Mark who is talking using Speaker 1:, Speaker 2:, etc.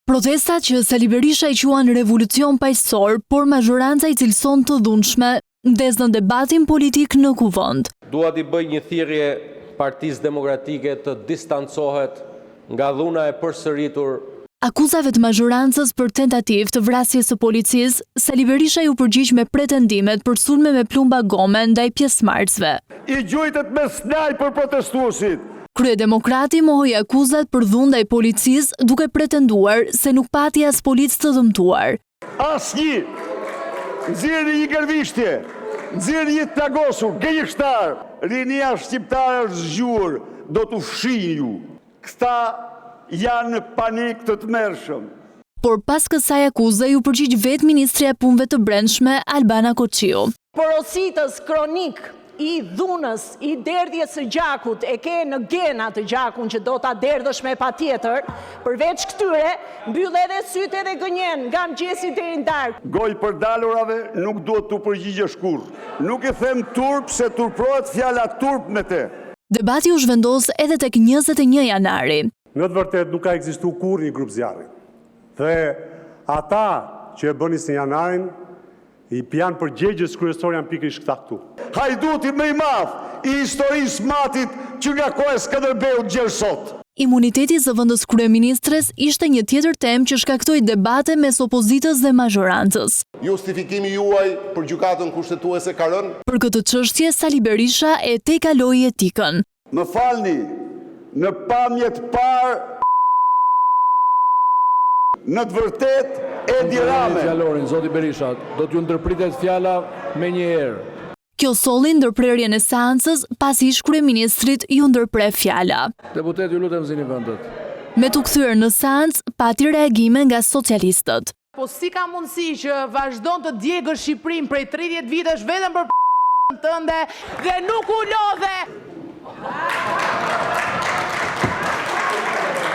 Speaker 1: Protestat që Sali Berisha i quan revolucion paqësor, por mazhoranca i cilëson të dhunshme, ndezën debatin politik në kuvend.
Speaker 2: Dua t'i bëj një thirrje Partisë Demokratike të distancohet nga dhuna e përsëritur.
Speaker 1: Akuzave të mazhorancës për tentativë të vrasjes së policisë, Sali Berisha ju përgjigj me pretendimet për sulme me plumba gome ndaj pjesëmarrësve.
Speaker 3: I gjujtet me snajper protestuesit.
Speaker 1: Kryedemokrati mohoi akuzat për dhunë ndaj policisë duke pretenduar se nuk pati as policë të dëmtuar.
Speaker 3: Asnjë. Nxjerrni një gërvishtje, nxjerrni një plagosur, gënjeshtar. Rinia shqiptare është zgjuar, do t'u fshin ju. Këta janë në panik të tmerrshëm.
Speaker 1: Por pas kësaj akuze ju përgjigj vetë Ministrja e Punëve të Brendshme Albana Koçiu.
Speaker 4: Porositës kronik i dhunës, i derdhjes së gjakut, e ke në gena të gjakun që do ta derdhësh me patjetër, përveç këtyre, mbyll edhe sytë edhe gënjen, nga mëngjesi deri në darkë.
Speaker 3: Goj për dalurave nuk duhet t'u përgjigjesh kurrë. Nuk i them turp se turprohet fjala turp me te.
Speaker 1: Debati u zhvendos edhe tek 21 janari.
Speaker 5: Në të vërtet nuk ka ekzistuar kurrë një grup zjarri. Dhe ata që e bënin në janarin, i janë përgjegjës kryesor janë pikërisht këta këtu.
Speaker 3: Hajduti më i madh i historisë matit që nga koha e Skënderbeut gjerë sot.
Speaker 1: Imuniteti i zëvendës kryeministres ishte një tjetër temë që shkaktoi debate mes opozitës dhe mazhorancës.
Speaker 6: Justifikimi juaj për gjykatën kushtetuese ka rënë?
Speaker 1: Për këtë çështje Sali Berisha e tejkaloi etikën.
Speaker 3: Më falni, në pamjet parë në të vërtet Edi Rame.
Speaker 7: Fjalorin, zoti Berisha, do t'ju ndërpritet fjala me një herë.
Speaker 1: Kjo solli ndërprerjen e seancës pasi ish kryeministrit ju ndërpre fjala.
Speaker 7: Deputet, ju lutem zini vendet.
Speaker 1: Me të kthyer në seancë, pati reagime nga socialistët.
Speaker 8: Po si ka mundësi që vazhdon të djegësh Shqipërinë prej 30 vitesh vetëm për tënde dhe nuk u lodhe?